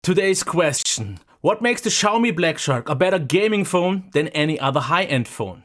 Today's question: what makes the Xiaomi Black Shark a better gaming phone than any other high-end phone?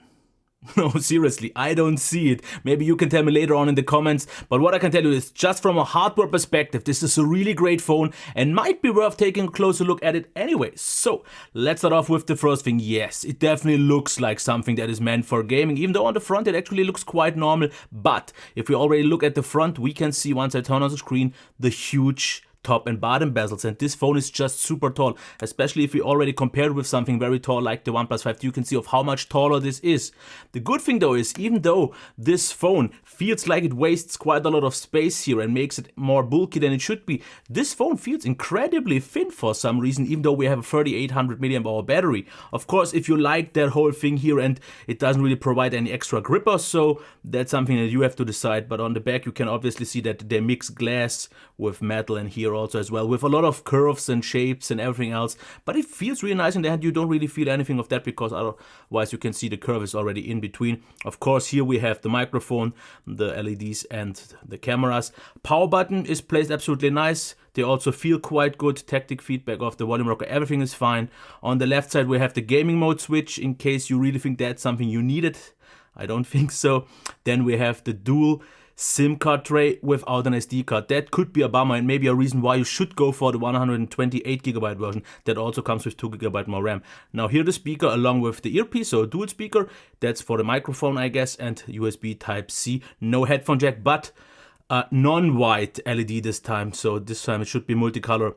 No, seriously, I don't see it. Maybe you can tell me later on in the comments, but what I can tell you is just from a hardware perspective, this is a really great phone and might be worth taking a closer look at it anyway. So, let's start off with the first thing. Yes, it definitely looks like something that is meant for gaming, even though on the front it actually looks quite normal. But if we already look at the front, we can see once I turn on the screen, the huge top and bottom bezels, and this phone is just super tall, especially if we already compare it with something very tall like the OnePlus 5. You can see of how much taller this is. The good thing though is, even though this phone feels like it wastes quite a lot of space here and makes it more bulky than it should be, this phone feels incredibly thin for some reason, even though we have a 3800 mAh battery. Of course, if you like that whole thing here and it doesn't really provide any extra grip or so, that's something that you have to decide. But on the back you can obviously see that they mix glass with metal, and here also as well, with a lot of curves and shapes and everything else. But it feels really nice in the hand. You don't really feel anything of that because otherwise you can see the curve is already in between. Of course, here we have the microphone, the LEDs and the cameras. Power button is placed absolutely nice. They also feel quite good. Tactic feedback of the volume rocker, everything is fine. On the left side we have the gaming mode switch in case you really think that's something you needed. I don't think so. Then we have the dual SIM card tray without an SD card. That could be a bummer and maybe a reason why you should go for the 128GB version that also comes with 2GB more RAM. Now here the speaker along with the earpiece, so a dual speaker, that's for the microphone I guess, and USB Type-C. No headphone jack, but non-white LED this time, so this time it should be multicolor.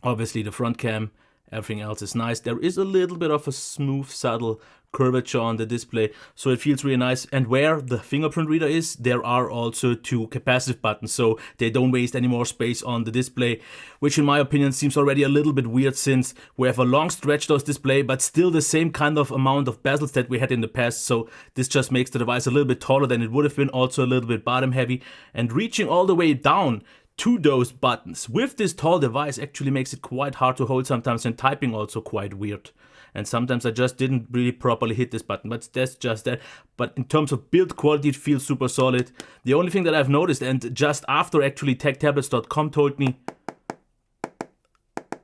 Obviously the front cam, everything else is nice. There is a little bit of a smooth, subtle curvature on the display, so it feels really nice. And where the fingerprint reader is, there are also two capacitive buttons, so they don't waste any more space on the display, which in my opinion seems already a little bit weird since we have a long stretched display, but still the same kind of amount of bezels that we had in the past. So this just makes the device a little bit taller than it would have been, also a little bit bottom heavy, and reaching all the way down to those buttons with this tall device actually makes it quite hard to hold sometimes, and typing also quite weird. And sometimes I just didn't really properly hit this button, but that's just that. But in terms of build quality, it feels super solid. The only thing that I've noticed, and just after actually techtablets.com told me,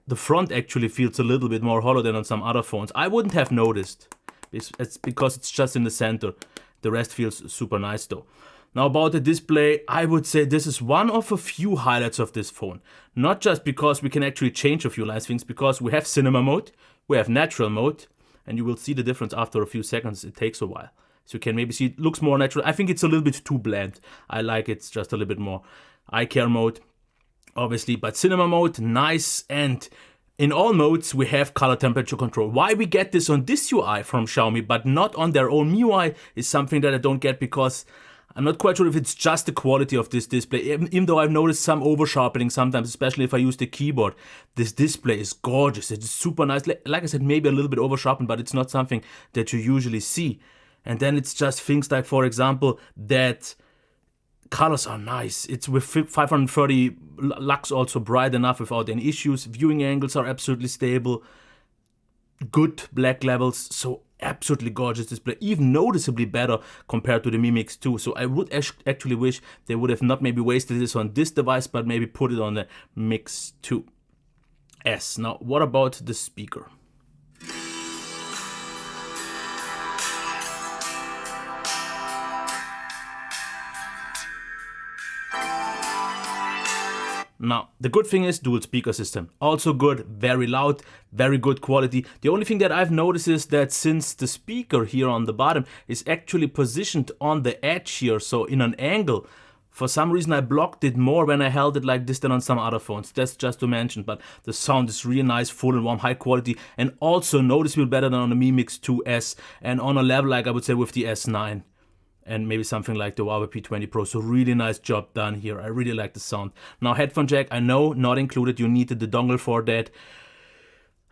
the front actually feels a little bit more hollow than on some other phones. I wouldn't have noticed. It's because it's just in the center. The rest feels super nice though. Now about the display, I would say this is one of a few highlights of this phone. Not just because we can actually change a few nice things, because we have cinema mode, we have natural mode, and you will see the difference after a few seconds. It takes a while. So you can maybe see it looks more natural. I think it's a little bit too bland. I like it's just a little bit more eye care mode, obviously, but cinema mode, nice. And in all modes, we have color temperature control. Why we get this on this UI from Xiaomi, but not on their own MIUI, is something that I don't get, because I'm not quite sure if it's just the quality of this display, even though I've noticed some over sharpening sometimes, especially if I use the keyboard. This display is gorgeous. It's super nice. Like I said, maybe a little bit over sharpened, but it's not something that you usually see. And then it's just things like, for example, that colors are nice. It's with 530 lux, also bright enough without any issues. Viewing angles are absolutely stable. Good black levels, so absolutely gorgeous display, even noticeably better compared to the Mi Mix 2. So I would actually wish they would have not maybe wasted this on this device, but maybe put it on the Mix 2S. Now, what about the speaker? Now, the good thing is dual speaker system. Also good, very loud, very good quality. The only thing that I've noticed is that since the speaker here on the bottom is actually positioned on the edge here, so in an angle, for some reason I blocked it more when I held it like this than on some other phones. That's just to mention, but the sound is really nice, full and warm, high quality, and also noticeably better than on the Mi Mix 2S, and on a level like I would say with the S9. And maybe something like the Huawei P20 Pro. So really nice job done here. I really like the sound. Now headphone jack, I know, not included. You needed the dongle for that.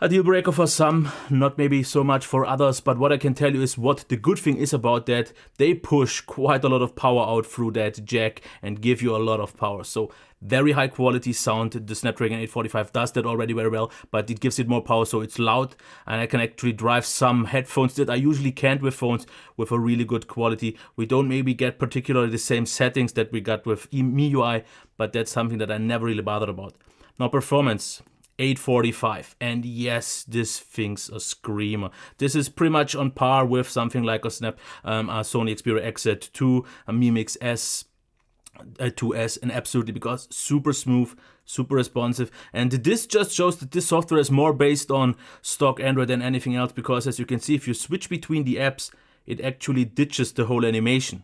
A deal breaker for some, not maybe so much for others, but what I can tell you is what the good thing is about that, they push quite a lot of power out through that jack and give you a lot of power. So very high quality sound. The Snapdragon 845 does that already very well, but it gives it more power, so it's loud, and I can actually drive some headphones that I usually can't with phones with a really good quality. We don't maybe get particularly the same settings that we got with MIUI, but that's something that I never really bothered about. Now performance. 845. And yes, this thing's a screamer. This is pretty much on par with something like a Sony Xperia XZ2, a Mi Mix S, a 2S, and absolutely, because super smooth, super responsive. And this just shows that this software is more based on stock Android than anything else, because as you can see, if you switch between the apps, it actually ditches the whole animation,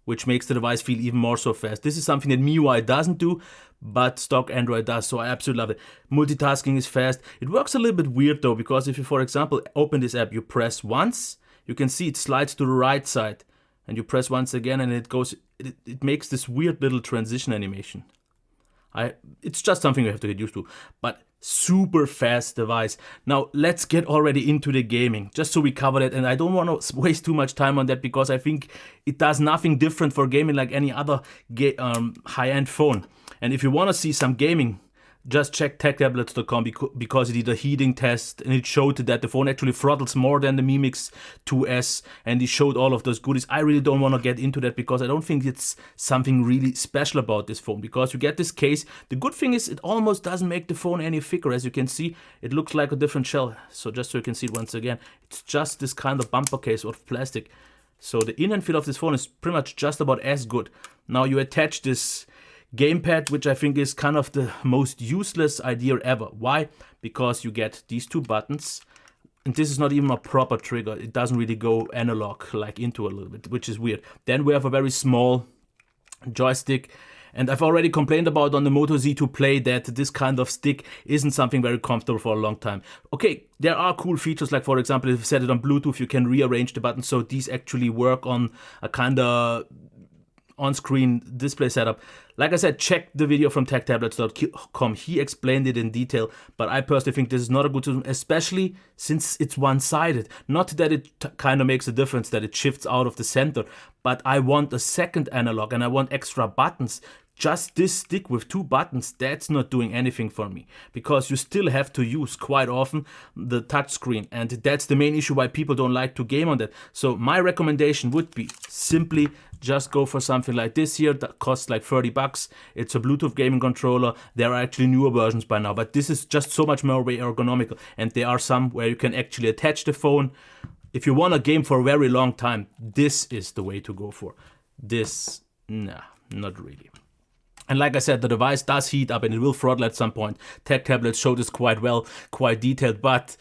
which makes the device feel even more so fast. This is something that MIUI doesn't do, but stock Android does, so I absolutely love it. Multitasking is fast. It works a little bit weird though, because if you, for example, open this app, you press once, you can see it slides to the right side, and you press once again, and it makes this weird little transition animation. It's just something you have to get used to, but super fast device. Now let's get already into the gaming, just so we cover it, and I don't want to waste too much time on that, because I think it does nothing different for gaming like any other high-end phone. And if you want to see some gaming, just check techtablets.com, because it did a heating test and it showed that the phone actually throttles more than the Mi Mix 2S, and it showed all of those goodies. I really don't want to get into that, because I don't think it's something really special about this phone, because you get this case. The good thing is it almost doesn't make the phone any thicker. As you can see, it looks like a different shell. So just so you can see it once again, it's just this kind of bumper case of plastic. So the in and feel of this phone is pretty much just about as good. Now you attach this gamepad, which I think is kind of the most useless idea ever. Why? Because you get these two buttons, and this is not even a proper trigger. It doesn't really go analog like into a little bit, which is weird. Then we have a very small joystick, and I've already complained about on the Moto Z2 Play that this kind of stick isn't something very comfortable for a long time. Okay, there are cool features, like for example, if you set it on Bluetooth, you can rearrange the buttons so these actually work on a kind of on-screen display setup. Like I said, check the video from techtablets.com. He explained it in detail, but I personally think this is not a good system, especially since it's one-sided. Not that it kind of makes a difference that it shifts out of the center, but I want a second analog and I want extra buttons. Just this stick with two buttons, that's not doing anything for me, because you still have to use quite often the touchscreen, and that's the main issue why people don't like to game on that. So my recommendation would be simply just go for something like this here that costs like 30 bucks. It's a Bluetooth gaming controller. There are actually newer versions by now, but this is just so much more ergonomical, and there are some where you can actually attach the phone. If you want a game for a very long time, this is the way to go for. This, nah, not really. And like I said, the device does heat up and it will throttle at some point. Tech tablets show this quite well, quite detailed, but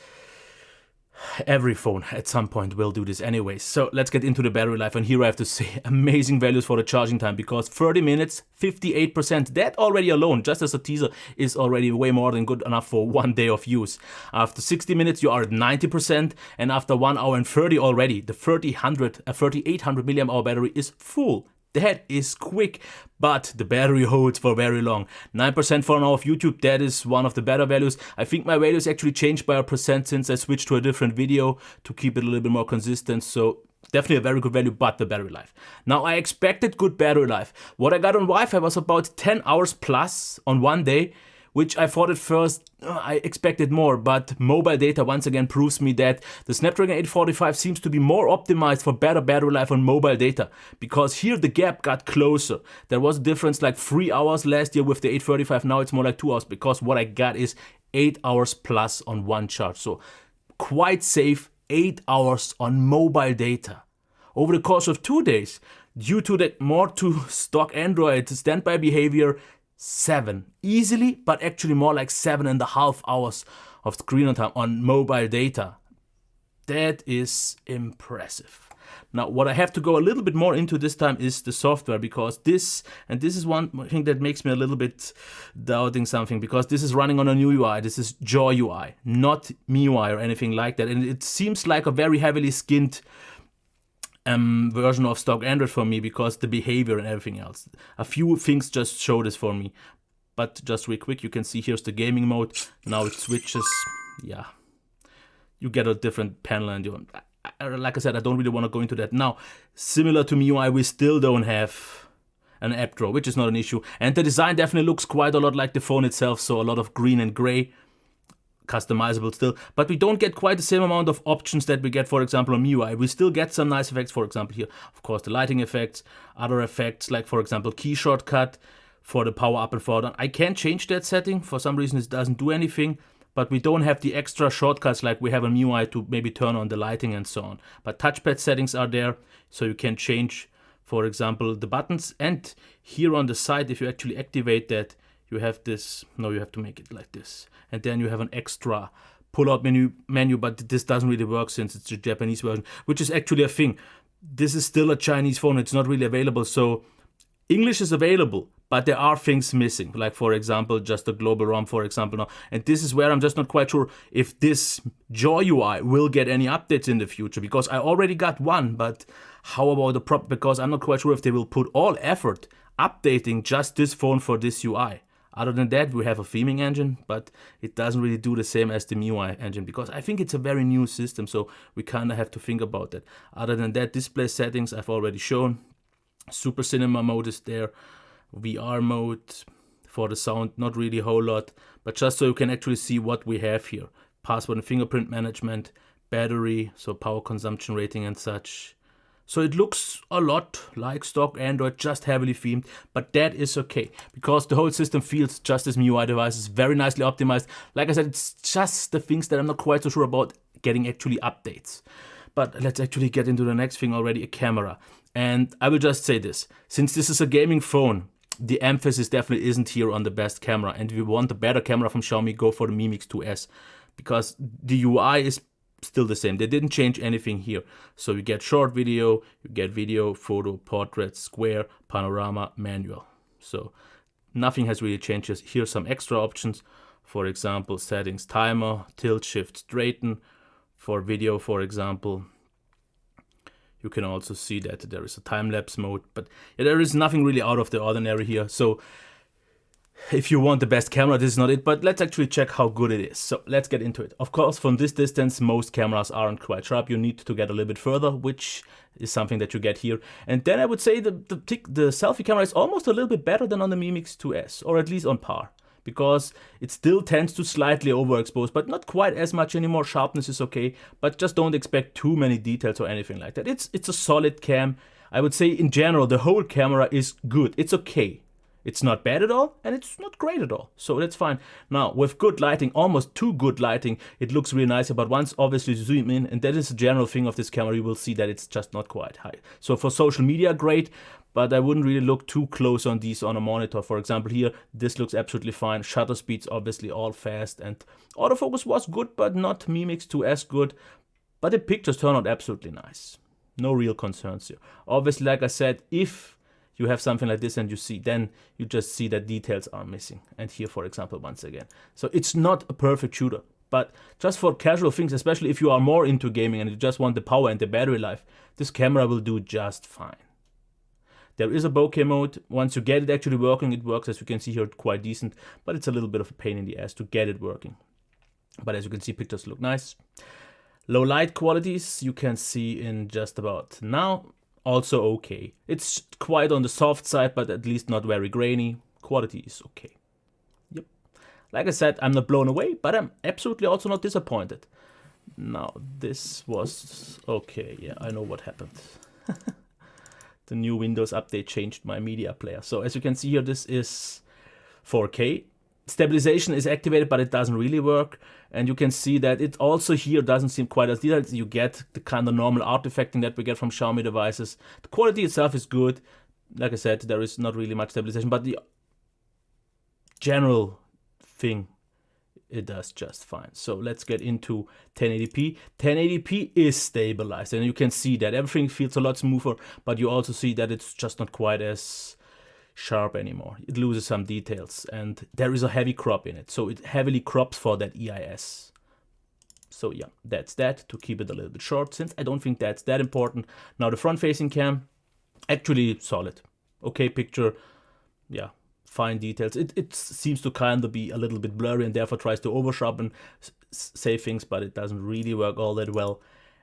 every phone at some point will do this anyways. So let's get into the battery life, and here I have to say amazing values for the charging time, because 30 minutes, 58%, that already alone, just as a teaser, is already way more than good enough for 1 day of use. After 60 minutes you are at 90%, and after 1 hour and 30 already, the 3800 milliamp hour battery is full. That is quick, but the battery holds for very long. 9% for an hour of YouTube, that is one of the better values. I think my values actually changed by a percent since I switched to a different video to keep it a little bit more consistent, so definitely a very good value, but the battery life. Now I expected good battery life. What I got on Wi-Fi was about 10 hours plus on 1 day, which I thought at first I expected more, but mobile data once again proves me that the Snapdragon 845 seems to be more optimized for better battery life on mobile data, because here the gap got closer. There was a difference like 3 hours last year with the 835, now it's more like 2 hours, because what I got is 8 hours plus on one charge. So quite safe, 8 hours on mobile data. Over the course of 2 days, due to the more to stock Android standby behavior, 7 easily, but actually more like 7.5 hours of screen time on mobile data. That is impressive. Now what I have to go a little bit more into this time is the software, because this is one thing that makes me a little bit doubting something, because this is running on a new UI. This is Jaw UI, not MIUI or anything like that, and it seems like a very heavily skinned version of stock Android for me, because the behavior and everything else. A few things just show this for me. But just real quick, you can see here's the gaming mode. Now it switches. Yeah, you get a different panel, and like I said, I don't really want to go into that. Now, similar to MIUI, we still don't have an app drawer, which is not an issue. And the design definitely looks quite a lot like the phone itself, so a lot of green and gray. Customizable still, but we don't get quite the same amount of options that we get, for example, on MIUI. We still get some nice effects, for example, here, of course, the lighting effects, other effects, like, for example, key shortcut, for the power up and power down. I can change that setting. For some reason it doesn't do anything, but we don't have the extra shortcuts like we have on MIUI to maybe turn on the lighting and so on. But touchpad settings are there, so you can change, for example, the buttons. And here on the side, if you actually activate that, you have this, no, you have to make it like this. And then you have an extra pull-out menu, but this doesn't really work since it's the Japanese version, which is actually a thing. This is still a Chinese phone, it's not really available, so English is available, but there are things missing, like for example, just the global ROM, for example, now. And this is where I'm just not quite sure if this Jaw UI will get any updates in the future, because I already got one, but how about the because I'm not quite sure if they will put all effort updating just this phone for this UI. Other than that, we have a theming engine, but it doesn't really do the same as the MIUI engine, because I think it's a very new system, so we kind of have to think about that. Other than that, display settings I've already shown. Super Cinema mode is there. VR mode for the sound, not really a whole lot, but just so you can actually see what we have here. Password and fingerprint management, battery, so power consumption rating and such. So it looks a lot like stock Android, just heavily themed, but that is okay, because the whole system feels just as MIUI devices, very nicely optimized. Like I said, it's just the things that I'm not quite so sure about getting actually updates. But let's actually get into the next thing already, a camera. And I will just say this, since this is a gaming phone, the emphasis definitely isn't here on the best camera. And if you want a better camera from Xiaomi, go for the Mi Mix 2S, because the UI is still the same. They didn't change anything here. So you get short video, you get video, photo, portrait, square, panorama, manual. So nothing has really changed. Here's some extra options. For example, settings, timer, tilt, shift, straighten. For video, for example, you can also see that there is a time-lapse mode. But yeah, there is nothing really out of the ordinary here. So if you want the best camera, this is not it, but let's actually check how good it is. So let's get into it. Of course, from this distance, most cameras aren't quite sharp. You need to get a little bit further, which is something that you get here. And then I would say the selfie camera is almost a little bit better than on the Mi Mix 2S, or at least on par, because it still tends to slightly overexpose, but not quite as much anymore. Sharpness is okay, but just don't expect too many details or anything like that. It's a solid cam. I would say in general, the whole camera is good. It's okay. It's not bad at all, and it's not great at all, so that's fine. Now, with good lighting, almost too good lighting, it looks really nice, but once obviously you zoom in, and that is a general thing of this camera, you will see that it's just not quite high. So for social media, great, but I wouldn't really look too close on these on a monitor. For example, here, this looks absolutely fine. Shutter speeds obviously all fast, and autofocus was good, but not Mi Mix 2S good, but the pictures turn out absolutely nice. No real concerns here. Obviously, like I said, if you have something like this and you see, then you just see that details are missing. And here, for example, once again. So it's not a perfect shooter, but just for casual things, especially if you are more into gaming and you just want the power and the battery life, this camera will do just fine. There is a bokeh mode. Once you get it actually working, it works, as you can see here, quite decent, but it's a little bit of a pain in the ass to get it working. But as you can see, pictures look nice. Low light qualities, you can see in just about now. Also okay. It's quite on the soft side, but at least not very grainy. Quality is okay. Yep. Like I said, I'm not blown away, but I'm absolutely also not disappointed. Now, this was okay. Yeah, I know what happened. The new Windows update changed my media player. So as you can see here, this is 4K. Stabilization is activated, but it doesn't really work. And you can see that it also here doesn't seem quite as detailed. You get the kind of normal artifacting that we get from Xiaomi devices. The quality itself is good. Like I said, there is not really much stabilization, but the general thing, it does just fine. So let's get into 1080p. 1080p is stabilized, and you can see that everything feels a lot smoother, but you also see that it's just not quite as sharp anymore. It loses some details, and there is a heavy crop in it, so it heavily crops for that EIS. So yeah, that's that, to keep it a little bit short, since I don't think that's that important. Now the front-facing cam, actually solid. Okay picture, yeah, fine details. It seems to kind of be a little bit blurry and therefore tries to over-sharpen, say things, but it doesn't really work all that well.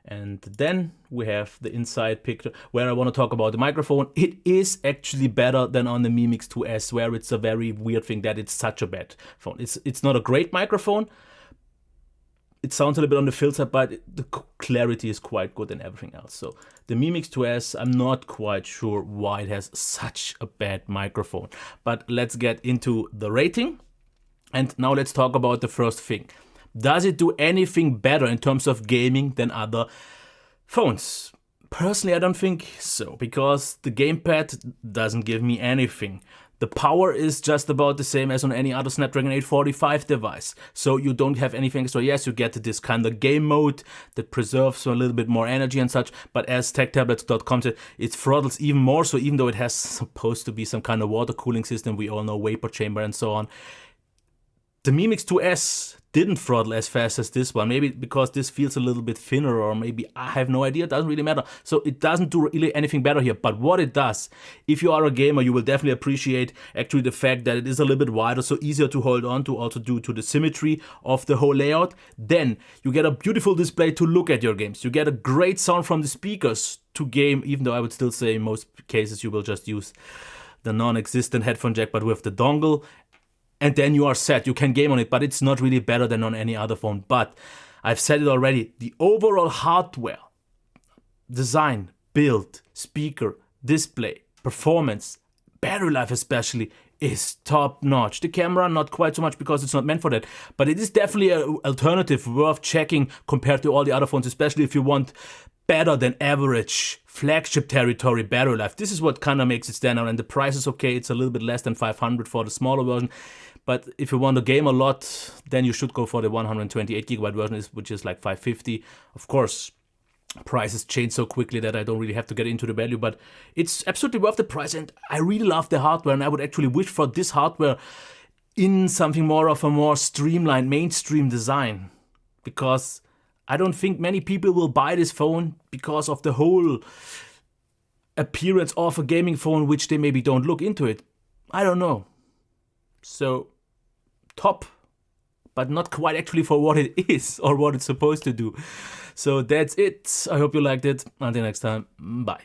And then we have the inside picture where I want to talk about the microphone. It is actually better than on the Mi Mix 2S, where it's a very weird thing that it's such a bad phone. It's not a great microphone, It sounds a little bit on the filter, but the clarity is quite good and everything else. So the Mi Mix 2S, I'm not quite sure why it has such a bad microphone. But let's get into the rating. And now let's talk about the first thing. Does it do anything better in terms of gaming than other phones? Personally, I don't think so, because the gamepad doesn't give me anything. The power is just about the same as on any other Snapdragon 845 device. So you don't have anything extra. Yes, you get this kind of game mode that preserves a little bit more energy and such. But as techtablets.com said, it throttles even more. So even though it has supposed to be some kind of water cooling system, we all know vapor chamber and so on. The Mi Mix 2S didn't throttle as fast as this one. Maybe because this feels a little bit thinner, or maybe I have no idea. It doesn't really matter. So it doesn't do really anything better here. But what it does, if you are a gamer, you will definitely appreciate actually the fact that it is a little bit wider, so easier to hold on to, also due to the symmetry of the whole layout. Then you get a beautiful display to look at your games. You get a great sound from the speakers to game, even though I would still say in most cases you will just use the non-existent headphone jack, but with the dongle. And then you are set. You can game on it, but it's not really better than on any other phone. But I've said it already, the overall hardware, design, build, speaker, display, performance, battery life especially, is top notch. The camera, not quite so much because it's not meant for that. But it is definitely an alternative worth checking compared to all the other phones, especially if you want better than average flagship territory battery life. This is what kind of makes it stand out, and the price is okay. It's a little bit less than 500 for the smaller version, but if you want to game a lot, then you should go for the 128GB version, which is like 550. Of course, prices change so quickly that I don't really have to get into the value, but it's absolutely worth the price, and I really love the hardware, and I would actually wish for this hardware in something more of a more streamlined mainstream design, because I don't think many people will buy this phone because of the whole appearance of a gaming phone, which they maybe don't look into it. I don't know. So, top, but not quite actually for what it is or what it's supposed to do. So that's it. I hope you liked it. Until next time, bye.